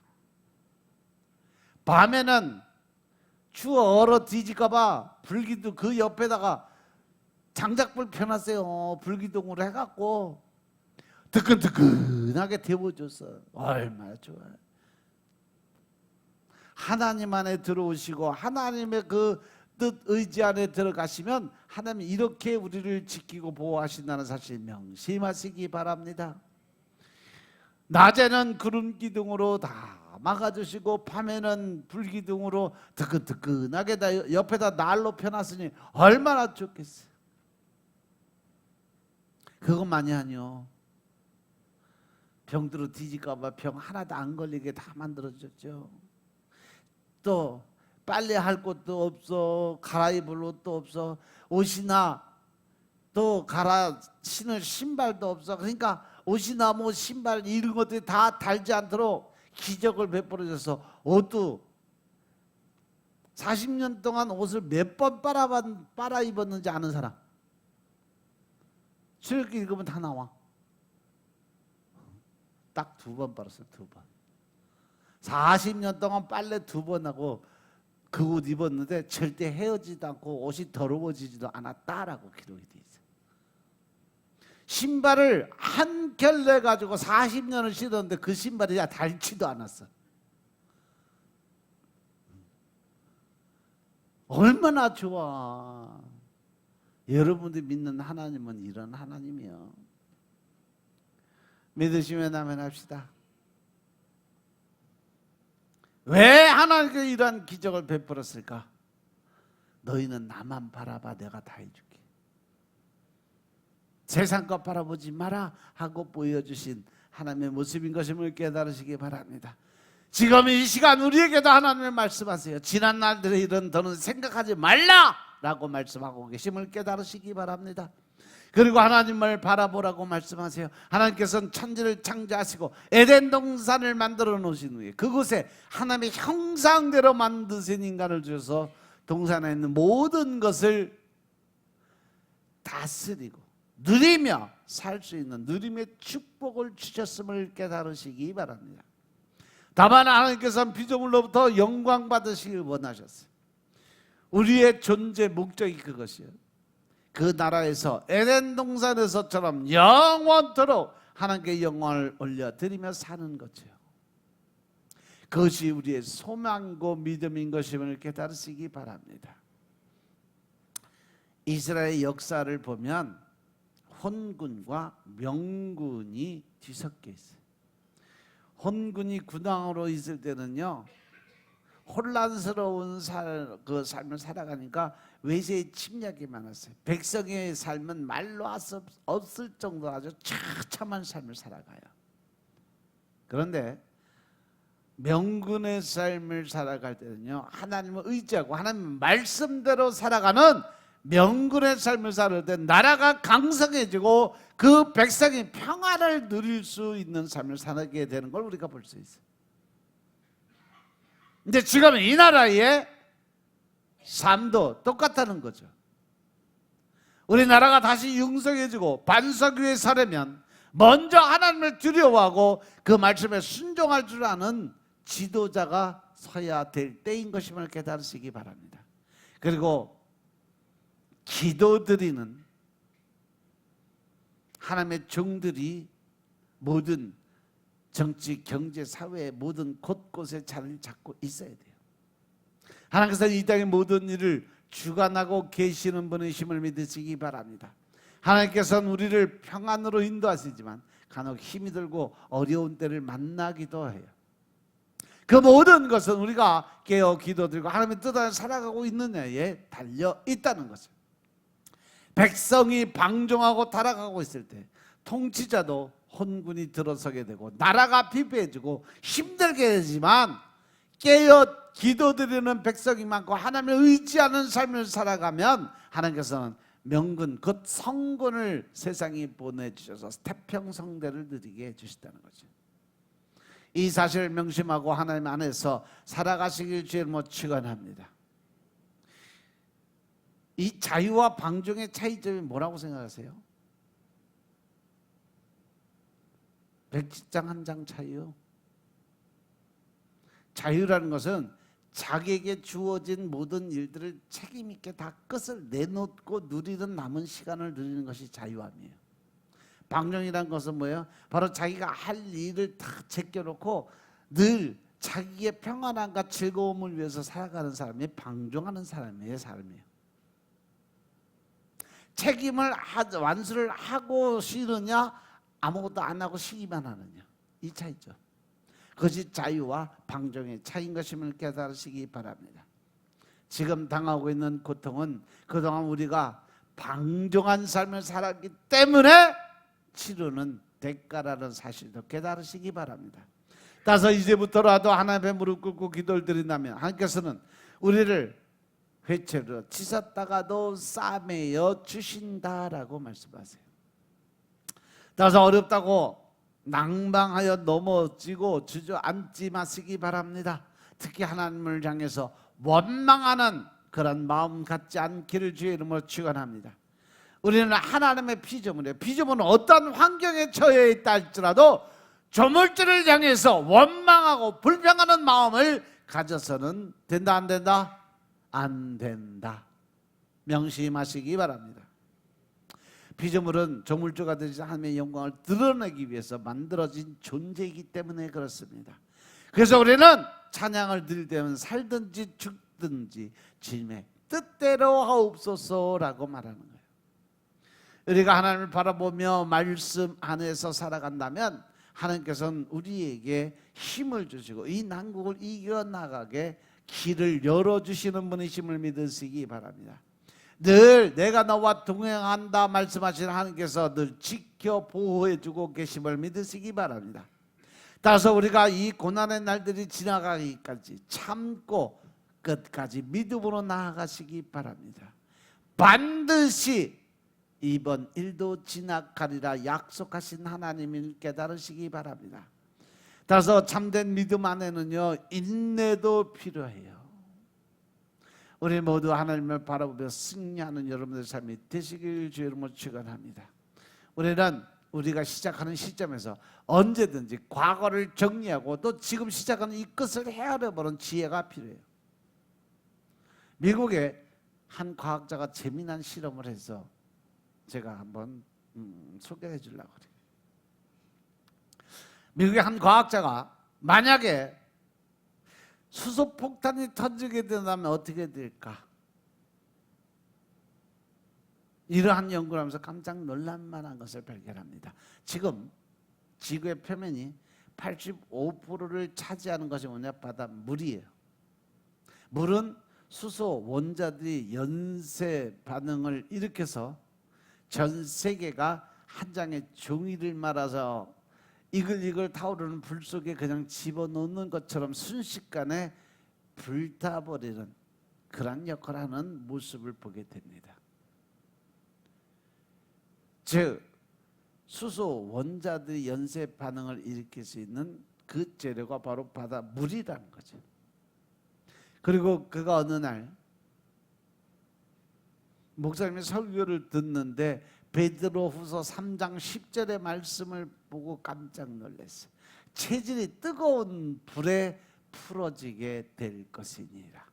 밤에는 추워 얼어 뒤질까봐 불기둥 그 옆에다가 장작불 펴놨어요. 불기둥으로 해갖고 뜨끈뜨끈하게 데워줬어. 얼마나 좋아요. 하나님 안에 들어오시고 하나님의 그 뜻 의지 안에 들어가시면 하나님이 이렇게 우리를 지키고 보호하신다는 사실 명심하시기 바랍니다. 낮에는 구름 기둥으로 다 막아주시고 밤에는 불기둥으로 뜨끈뜨끈하게 다 옆에다 난로 펴놨으니 얼마나 좋겠어요. 그것만이 아니요. 병들어 뒤질까봐 병 하나도 안 걸리게 다 만들어줬죠. 또 빨래할 곳도 없어. 갈아입을 옷도 없어. 옷이나 또 갈아 신을 신발도 없어. 그러니까 옷이나 뭐 신발 이런 것들이 다 달지 않도록 기적을 베풀어줘서 옷도 40년 동안 옷을 몇 번 빨아 입었는지 아는 사람? 출애굽기 읽으면 다 나와. 딱 2번 빨았어요. 2번. 40년 동안 빨래 2번 하고 그 옷 입었는데 절대 헤어지지도 않고 옷이 더러워지지도 않았다라고 기록이 돼 있어요. 신발을 한 켤레 가지고 40년을 신었는데 그 신발이 닳지도 않았어. 얼마나 좋아. 여러분들이 믿는 하나님은 이런 하나님이요. 믿으시면 아멘 합시다. 왜 하나님께 이러한 기적을 베풀었을까? 너희는 나만 바라봐, 내가 다 해줄게. 세상 것 바라보지 마라 하고 보여주신 하나님의 모습인 것임을 깨달으시기 바랍니다. 지금 이 시간 우리에게도 하나님의 말씀하세요. 지난 날들의 일은 더는 생각하지 말라 라고 말씀하고 계심을 깨달으시기 바랍니다. 그리고 하나님을 바라보라고 말씀하세요. 하나님께서는 천지를 창조하시고 에덴 동산을 만들어 놓으신 후에 그곳에 하나님의 형상대로 만드신 인간을 주셔서 동산에 있는 모든 것을 다스리고 누리며 살 수 있는 누림의 축복을 주셨음을 깨달으시기 바랍니다. 다만 하나님께서는 피조물로부터 영광 받으시길 원하셨어요. 우리의 존재 목적이 그것이에요. 그 나라에서 에덴 동산에서처럼 영원토록 하나님께 영광을 올려드리며 사는 거죠. 그것이 우리의 소망이고 믿음인 것임을 깨달으시기 바랍니다. 이스라엘의 역사를 보면 혼군과 명군이 뒤섞여 있어요. 혼군이 군왕으로 있을 때는요, 혼란스러운 삶을 살아가니까 외세의 침략이 많았어요. 백성의 삶은 말로 할 수 없을 정도로 아주 처참한 삶을 살아가요. 그런데 명군의 삶을 살아갈 때는요, 하나님을 의지하고 하나님 말씀대로 살아가는 명군의 삶을 살을 때 나라가 강성해지고 그 백성이 평화를 누릴 수 있는 삶을 살게 되는 걸 우리가 볼 수 있어요. 근데 지금 이 나라의 삶도 똑같다는 거죠. 우리나라가 다시 융성해지고 반석 위에 서려면 먼저 하나님을 두려워하고 그 말씀에 순종할 줄 아는 지도자가 서야 될 때인 것임을 깨달으시기 바랍니다. 그리고 기도드리는 하나님의 종들이 모든 정치, 경제, 사회의 모든 곳곳에 자리를 잡고 있어야 돼요. 하나님께서 이 땅의 모든 일을 주관하고 계시는 분이심을 믿으시기 바랍니다. 하나님께서는 우리를 평안으로 인도하시지만 간혹 힘이 들고 어려운 때를 만나기도 해요. 그 모든 것은 우리가 깨어 기도드리고 하나님의 뜻 안에 살아가고 있느냐에 달려 있다는 것을. 백성이 방종하고 타락하고 있을 때 통치자도 혼군이 들어서게 되고 나라가 피폐해지고 힘들게 되지만 깨어 기도드리는 백성이 많고 하나님을 의지하는 삶을 살아가면 하나님께서는 명군 곧 성군을 세상에 보내주셔서 태평성대를 누리게 해주시다는 거죠. 이 사실을 명심하고 하나님 안에서 살아가시길 주의 이름으로 축원합니다. 이 자유와 방종의 차이점이 뭐라고 생각하세요? 백지장 한 장 차이요. 자유라는 것은 자기에게 주어진 모든 일들을 책임 있게 다 끝을 내놓고 누리는 남은 시간을 누리는 것이 자유함이에요. 방종이라는 것은 뭐예요? 바로 자기가 할 일을 다 제껴놓고 늘 자기의 평안함과 즐거움을 위해서 살아가는 사람이 방종하는 사람이에요. 책임을 완수를 하고 쉬느냐 아무것도 안 하고 쉬기만 하느냐, 이 차이죠. 그것이 자유와 방종의 차이인 것임을 깨달으시기 바랍니다. 지금 당하고 있는 고통은 그동안 우리가 방종한 삶을 살았기 때문에 치르는 대가라는 사실도 깨달으시기 바랍니다. 따라서 이제부터라도 하나님의 무릎 꿇고 기도를 드린다면 하나님께서는 우리를 회초로 치셨다가도 싸매어 주신다라고 말씀하세요. 따라서 어렵다고 낭망하여 넘어지고 주저앉지 마시기 바랍니다. 특히 하나님을 향해서 원망하는 그런 마음 갖지 않기를 주의 이름으로 축원합니다. 우리는 하나님의 피조물이에요. 피조물은 어떤 환경에 처해 있다 할지라도 조물주를 향해서 원망하고 불평하는 마음을 가져서는 된다 안 된다? 안 된다. 명심하시기 바랍니다. 피조물은 조물주가 되신 하나님의 영광을 드러내기 위해서 만들어진 존재이기 때문에 그렇습니다. 그래서 우리는 찬양을 드릴 때는 살든지 죽든지 주님의 뜻대로 하옵소서라고 말하는 거예요. 우리가 하나님을 바라보며 말씀 안에서 살아간다면 하나님께서는 우리에게 힘을 주시고 이 난국을 이겨나가게 길을 열어주시는 분이심을 믿으시기 바랍니다. 늘 내가 너와 동행한다 말씀하시는 하나님께서 늘 지켜 보호해주고 계심을 믿으시기 바랍니다. 따라서 우리가 이 고난의 날들이 지나가기까지 참고 끝까지 믿음으로 나아가시기 바랍니다. 반드시 이번 일도 지나가리라 약속하신 하나님을 깨달으시기 바랍니다. 따라서 참된 믿음 안에는요 인내도 필요해요. 우리 모두 하나님을 바라보며 승리하는 여러분들의 삶이 되시길 주의 이름으로 축원합니다. 우리는 우리가 시작하는 시점에서 언제든지 과거를 정리하고 또 지금 시작하는 이 끝을 헤아려보는 지혜가 필요해요. 미국의 한 과학자가 재미난 실험을 해서 제가 한번 소개해 주려고 그래요. 미국의 한 과학자가 만약에 수소폭탄이 터지게 된다면 어떻게 될까? 이러한 연구를 하면서 깜짝 놀랄만한 것을 발견합니다. 지금 지구의 표면이 85%를 차지하는 것이 뭐냐? 바다 물이에요. 물은 수소 원자들이 연쇄 반응을 일으켜서 전 세계가 한 장의 종이를 말아서 이글이글 타오르는 불 속에 그냥 집어넣는 것처럼 순식간에 불타버리는 그런 역할을 하는 모습을 보게 됩니다. 즉 수소 원자들이 연쇄 반응을 일으킬 수 있는 그 재료가 바로 바다 물이라는 거죠. 그리고 그가 어느 날 목사님의 설교를 듣는데 베드로후서 3장 10절의 말씀을 보고 깜짝 놀랐어요. 체질이 뜨거운 불에 풀어지게 될 것이니라.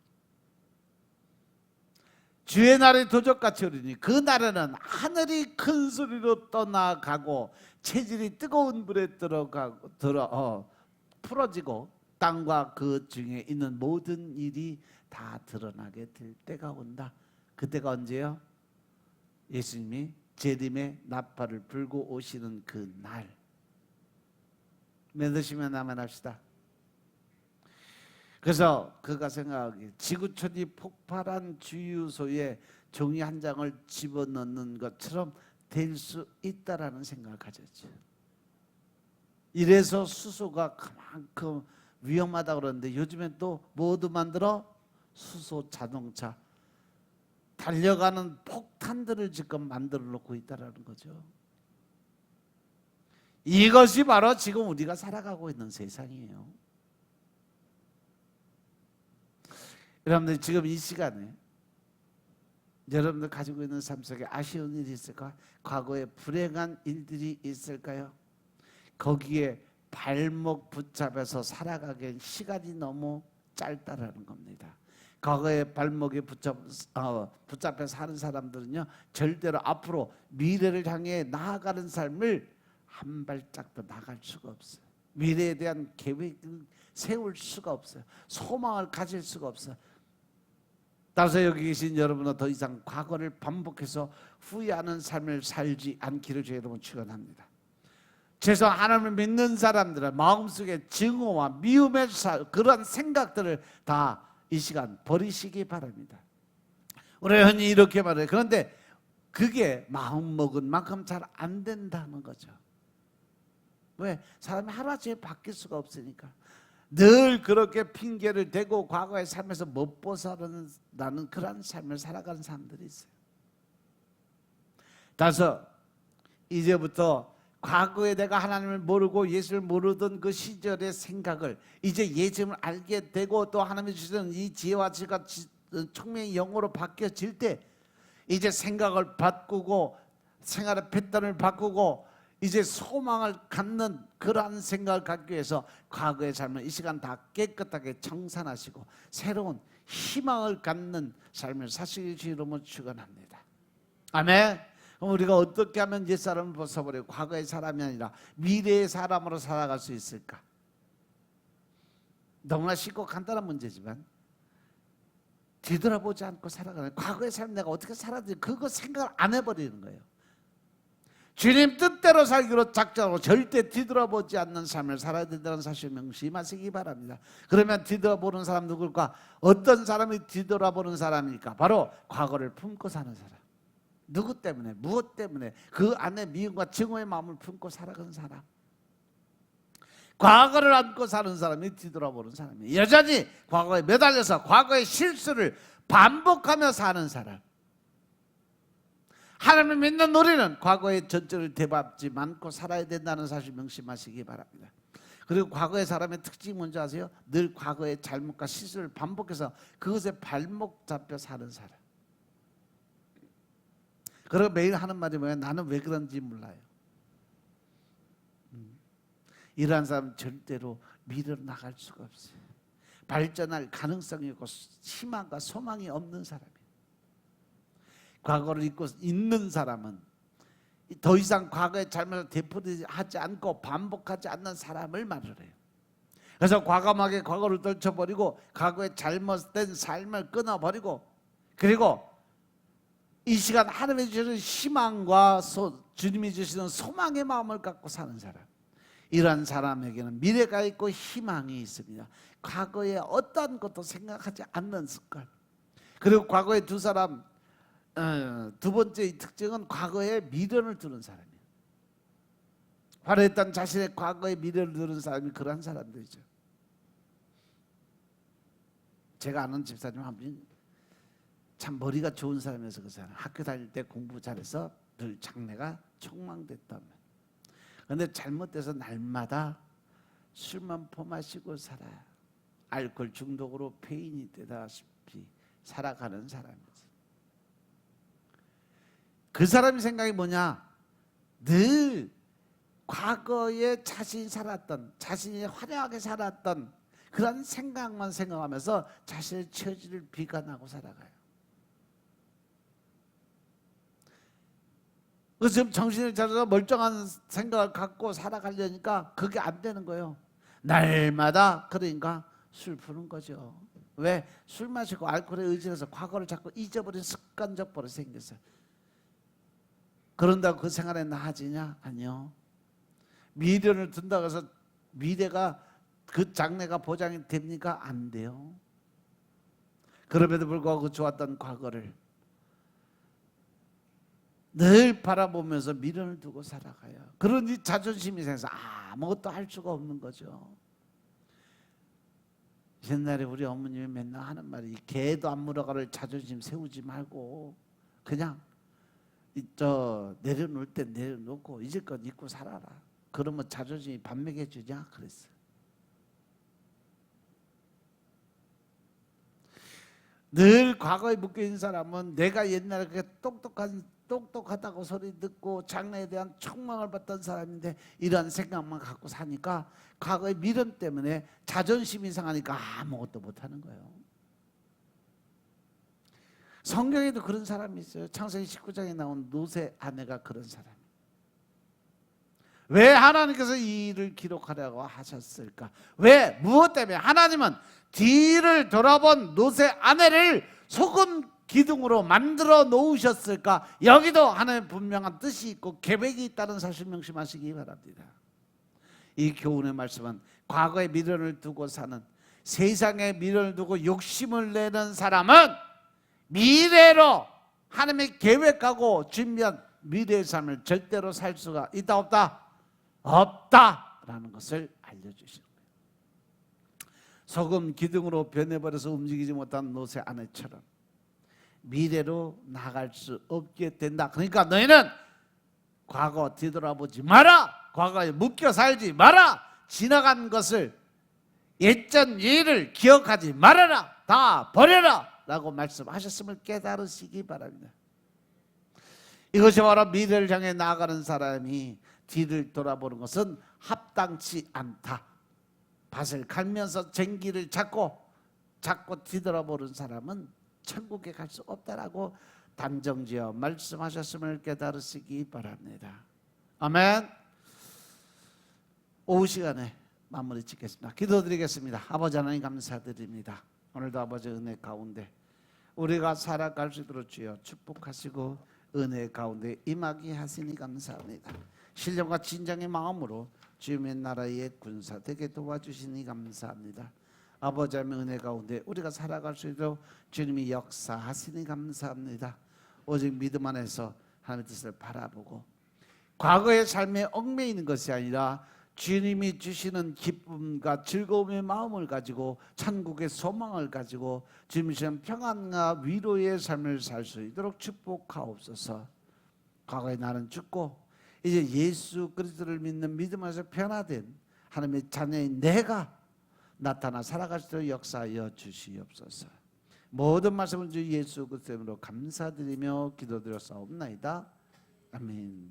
주의 날이 도적같이 오리니 그 날에는 하늘이 큰 소리로 떠나가고 체질이 뜨거운 불에 풀어지고 땅과 그 중에 있는 모든 일이 다 드러나게 될 때가 온다. 그때가 언제요? 예수님이 재림의 나팔을 불고 오시는 그 날. 믿으시면 아멘 합시다. 그래서 그가 생각하기 지구촌이 폭발한 주유소에 종이 한 장을 집어넣는 것처럼 될 수 있다라는 생각을 가졌죠. 이래서 수소가 그만큼 위험하다고 그러는데 요즘엔 또 뭐도 만들어? 수소 자동차, 달려가는 폭탄들을 지금 만들어 놓고 있다는 거죠. 이것이 바로 지금 우리가 살아가고 있는 세상이에요. 여러분들 지금 이 시간에 여러분들 가지고 있는 삶 속에 아쉬운 일이 있을까? 과거에 불행한 일들이 있을까요? 거기에 발목 붙잡아서 살아가기엔 시간이 너무 짧다라는 겁니다. 과거에 발목에 붙잡혀 사는 사람들은요 절대로 앞으로 미래를 향해 나아가는 삶을 한 발짝도 나갈 수가 없어요. 미래에 대한 계획을 세울 수가 없어요. 소망을 가질 수가 없어요. 따라서 여기 계신 여러분은 더 이상 과거를 반복해서 후회하는 삶을 살지 않기를 주의 이름으로 축원합니다. 최소한 하나님을 믿는 사람들은 마음속에 증오와 미움의 그런 생각들을 다 이 시간 버리시기 바랍니다. 우리 흔히 이렇게 말해요. 그런데 그게 마음먹은 만큼 잘 안 된다는 거죠. 왜? 사람이 하루아침에 바뀔 수가 없으니까. 늘 그렇게 핑계를 대고 과거의 삶에서 못 벗어나는 그런 삶을 살아가는 사람들이 있어요. 따라서 이제부터 과거에 내가 하나님을 모르고 예수를 모르던 그 시절의 생각을 이제 예수를 알게 되고 또 하나님이 주시는 이 지혜와 지혜가 총명의 영으로 바뀌어질 때 이제 생각을 바꾸고 생활의 패턴을 바꾸고 이제 소망을 갖는 그러한 생각을 갖기 위해서 과거의 삶을 이 시간 다 깨끗하게 청산하시고 새로운 희망을 갖는 삶을 사시기 이름으로 축원합니다. 아멘. 그럼 우리가 어떻게 하면 옛사람을 벗어버리고 과거의 사람이 아니라 미래의 사람으로 살아갈 수 있을까? 너무나 쉽고 간단한 문제지만 뒤돌아보지 않고 살아가는 과거의 삶 내가 어떻게 살았는지 그거 생각을 안 해버리는 거예요. 주님 뜻대로 살기로 작정하고 절대 뒤돌아보지 않는 삶을 살아야 된다는 사실 명심하시기 바랍니다. 그러면 뒤돌아보는 사람 누굴까? 어떤 사람이 뒤돌아보는 사람입니까? 바로 과거를 품고 사는 사람. 누구 때문에, 무엇 때문에 그 안에 미움과 증오의 마음을 품고 살아가는 사람. 과거를 안고 사는 사람이 뒤돌아보는 사람이에요. 여전히 과거에 매달려서 과거의 실수를 반복하며 사는 사람. 하나님을 믿는 우리는 과거의 전적을 되밟지 않고 살아야 된다는 사실 명심하시기 바랍니다. 그리고 과거의 사람의 특징이 뭔지 아세요? 늘 과거의 잘못과 실수를 반복해서 그것에 발목 잡혀 사는 사람. 그리고 매일 하는 말이 뭐예요? 나는 왜 그런지 몰라요. 이러한 사람은 절대로 미래로 나갈 수가 없어요. 발전할 가능성이 없고 희망과 소망이 없는 사람이에요. 과거를 잊고 있는 사람은 더 이상 과거의 잘못을 되풀이하지 않고 반복하지 않는 사람을 말을 해요. 그래서 과감하게 과거를 떨쳐버리고 과거의 잘못된 삶을 끊어버리고, 그리고 이 시간 하나님이 주시는 희망과 주님이 주시는 소망의 마음을 갖고 사는 사람. 이러한 사람에게는 미래가 있고 희망이 있습니다. 과거에 어떠한 것도 생각하지 않는 습관. 그리고 과거의 두 사람, 두 번째 특징은 과거에 미련을 두는 사람이에요. 화려했던 자신의 과거에 미련을 두는 사람이 그러한 사람들이죠. 제가 아는 집사님 한 분이 참 머리가 좋은 사람이어서 그 사람 학교 다닐 때 공부 잘해서 늘 장래가 촉망됐다면, 그런데 잘못돼서 날마다 술만 퍼마시고 살아요. 알코올 중독으로 폐인이 되다시피 살아가는 사람이죠. 그 사람의 생각이 뭐냐? 늘 과거에 자신이 살았던, 자신이 화려하게 살았던 그런 생각만 생각하면서 자신의 처지를 비관하고 살아가요. 그래서 지금 정신을 차려서 멀쩡한 생각을 갖고 살아가려니까 그게 안 되는 거예요. 날마다 그러니까 술 푸는 거죠. 왜? 술 마시고 알코올에 의지해서 과거를 자꾸 잊어버린 습관적 버릇이 생겼어요. 그런다고 그 생활에 나아지냐? 아니요. 미련을 둔다고 해서 미래가, 그 장래가 보장이 됩니까? 안 돼요. 그럼에도 불구하고 그 좋았던 과거를 늘 바라보면서 미련을 두고 살아가요. 그러니 자존심이 생겨서 아무것도 할 수가 없는 거죠. 옛날에 우리 어머님이 맨날 하는 말이, 개도 안 물어가를 자존심 세우지 말고 그냥 내려놓을 때 내려놓고 잊을 건 잊고 살아라. 그러면 자존심이 반맥해 주냐 그랬어. 늘 과거에 묶여있는 사람은 내가 옛날에 그렇게 똑똑하다고 소리 듣고 장래에 대한 촉망을 받던 사람인데 이런 생각만 갖고 사니까 과거의 미련 때문에 자존심이 상하니까 아무것도 못하는 거예요. 성경에도 그런 사람이 있어요. 창세기 19장에 나온 롯의 아내가 그런 사람이에요. 왜 하나님께서 이 일을 기록하려고 하셨을까? 왜? 무엇 때문에? 하나님은 뒤를 돌아본 롯의 아내를 소금 기둥으로 만들어 놓으셨을까? 여기도 하나님의 분명한 뜻이 있고 계획이 있다는 사실 명심하시기 바랍니다. 이 교훈의 말씀은 과거의 미련을 두고 사는, 세상의 미련을 두고 욕심을 내는 사람은 미래로 하나님의 계획하고 준비한 미래의 삶을 절대로 살 수가 있다 없다? 없다라는 것을 알려주시는 거예요. 소금 기둥으로 변해버려서 움직이지 못한 롯의 아내처럼 미래로 나갈 수 없게 된다. 그러니까 너희는 과거 뒤돌아보지 마라. 과거에 묶여 살지 마라. 지나간 것을, 옛전 일을 기억하지 말아라. 다 버려라 라고 말씀하셨음을 깨달으시기 바랍니다. 이것이 바로 미래를 향해 나아가는 사람이 뒤를 돌아보는 것은 합당치 않다. 밭을 갈면서 쟁기를 잡고 뒤돌아보는 사람은 천국에 갈 수 없다라고 단정지어 말씀하셨음을 깨달으시기 바랍니다. 아멘. 오후 시간에 마무리 짓겠습니다. 기도드리겠습니다. 아버지 하나님 감사드립니다. 오늘도 아버지 은혜 가운데 우리가 살아갈 수 있도록 주여 축복하시고 은혜 가운데 임하게 하시니 감사합니다. 신령과 진정의 마음으로 주님의 나라의 군사 되게 도와주시니 감사합니다. 아버지 하나님의 은혜 가운데 우리가 살아갈 수 있도록 주님이 역사하시니 감사합니다. 오직 믿음 안에서 하나님의 뜻을 바라보고 과거의 삶에 얽매이는 것이 아니라 주님이 주시는 기쁨과 즐거움의 마음을 가지고 천국의 소망을 가지고 주님이 주시는 평안과 위로의 삶을 살 수 있도록 축복하옵소서. 과거에 나는 죽고 이제 예수 그리스도를 믿는 믿음 안에서 변화된 하나님의 자녀인 내가 나타나 살아갈 수 있도록 역사하여 주시옵소서. 모든 말씀을 주 예수 그리스도로 감사드리며 기도드렸사옵나이다. 아멘.